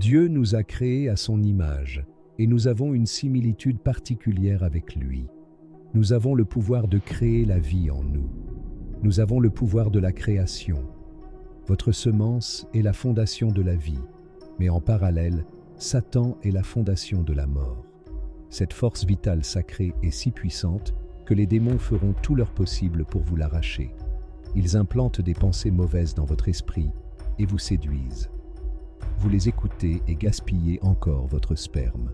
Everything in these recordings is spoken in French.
Dieu nous a créés à son image et nous avons une similitude particulière avec lui. Nous avons le pouvoir de créer la vie en nous. Nous avons le pouvoir de la création. Votre semence est la fondation de la vie, mais en parallèle, Satan est la fondation de la mort. Cette force vitale sacrée est si puissante que les démons feront tout leur possible pour vous l'arracher. Ils implantent des pensées mauvaises dans votre esprit et vous séduisent. Vous les écoutez et gaspillez encore votre sperme.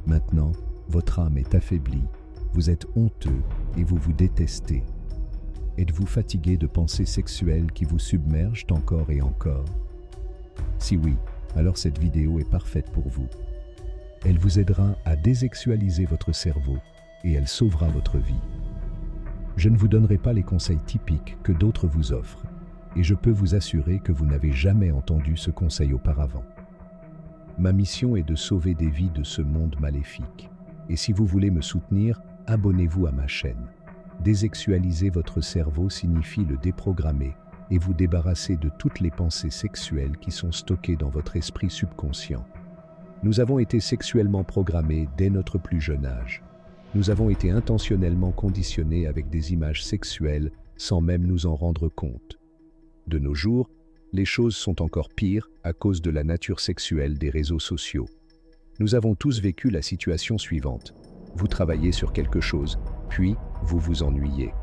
Maintenant, votre âme est affaiblie, vous êtes honteux et vous vous détestez. Êtes-vous fatigué de pensées sexuelles qui vous submergent encore et encore? Si oui, alors cette vidéo est parfaite pour vous. Elle vous aidera à désexualiser votre cerveau et elle sauvera votre vie. Je ne vous donnerai pas les conseils typiques que d'autres vous offrent, et je peux vous assurer que vous n'avez jamais entendu ce conseil auparavant. Ma mission est de sauver des vies de ce monde maléfique. Et si vous voulez me soutenir, abonnez-vous à ma chaîne. Désexualiser votre cerveau signifie le déprogrammer et vous débarrasser de toutes les pensées sexuelles qui sont stockées dans votre esprit subconscient. Nous avons été sexuellement programmés dès notre plus jeune âge. Nous avons été intentionnellement conditionnés avec des images sexuelles sans même nous en rendre compte. De nos jours, les choses sont encore pires à cause de la nature sexuelle des réseaux sociaux. Nous avons tous vécu la situation suivante. Vous travaillez sur quelque chose, puis vous vous ennuyez.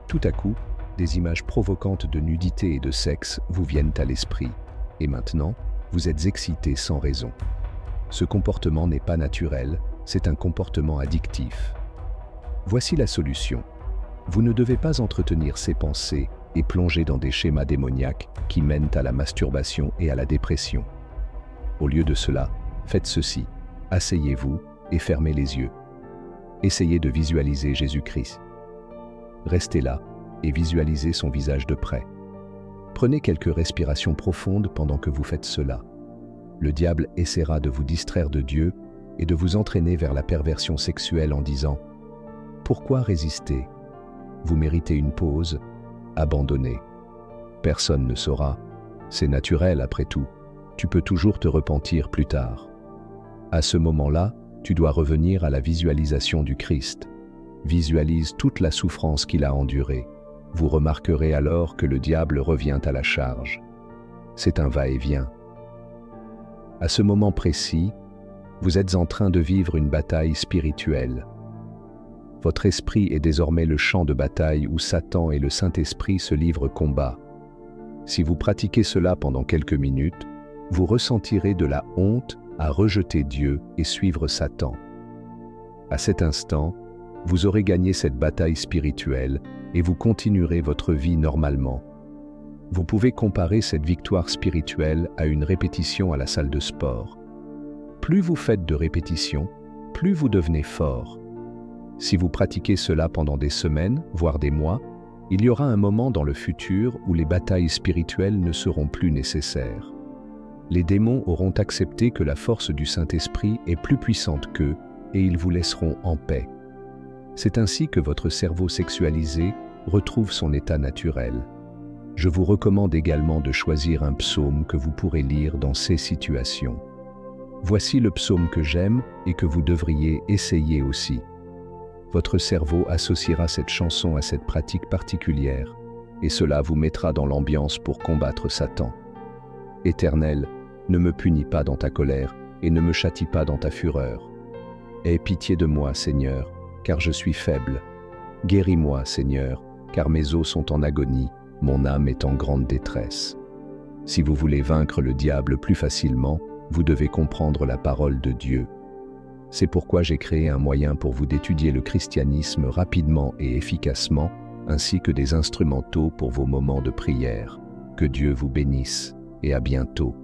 Tout à coup, des images provocantes de nudité et de sexe vous viennent à l'esprit. Et maintenant, vous êtes excité sans raison. Ce comportement n'est pas naturel, c'est un comportement addictif. Voici la solution. Vous ne devez pas entretenir ces pensées et plonger dans des schémas démoniaques qui mènent à la masturbation et à la dépression. Au lieu de cela, faites ceci. Asseyez-vous et fermez les yeux. Essayez de visualiser Jésus-Christ. Restez là et visualisez son visage de près. Prenez quelques respirations profondes pendant que vous faites cela. Le diable essaiera de vous distraire de Dieu et de vous entraîner vers la perversion sexuelle en disant « Pourquoi résister? Vous méritez une pause, abandonnez. Personne ne saura. C'est naturel après tout. Tu peux toujours te repentir plus tard. » À ce moment-là, tu dois revenir à la visualisation du Christ. Visualise toute la souffrance qu'il a endurée. Vous remarquerez alors que le diable revient à la charge. C'est un va-et-vient. À ce moment précis, vous êtes en train de vivre une bataille spirituelle. Votre esprit est désormais le champ de bataille où Satan et le Saint-Esprit se livrent combat. Si vous pratiquez cela pendant quelques minutes, vous ressentirez de la honte à rejeter Dieu et suivre Satan. À cet instant, vous aurez gagné cette bataille spirituelle et vous continuerez votre vie normalement. Vous pouvez comparer cette victoire spirituelle à une répétition à la salle de sport. Plus vous faites de répétitions, plus vous devenez fort. Si vous pratiquez cela pendant des semaines, voire des mois, il y aura un moment dans le futur où les batailles spirituelles ne seront plus nécessaires. Les démons auront accepté que la force du Saint-Esprit est plus puissante qu'eux et ils vous laisseront en paix. C'est ainsi que votre cerveau sexualisé retrouve son état naturel. Je vous recommande également de choisir un psaume que vous pourrez lire dans ces situations. Voici le psaume que j'aime et que vous devriez essayer aussi. Votre cerveau associera cette chanson à cette pratique particulière et cela vous mettra dans l'ambiance pour combattre Satan. Éternel, ne me punis pas dans ta colère et ne me châtie pas dans ta fureur. Aie pitié de moi, Seigneur, car je suis faible. Guéris-moi, Seigneur, car mes os sont en agonie, mon âme est en grande détresse. Si vous voulez vaincre le diable plus facilement, vous devez comprendre la parole de Dieu. C'est pourquoi j'ai créé un moyen pour vous d'étudier le christianisme rapidement et efficacement, ainsi que des instrumentaux pour vos moments de prière. Que Dieu vous bénisse et à bientôt.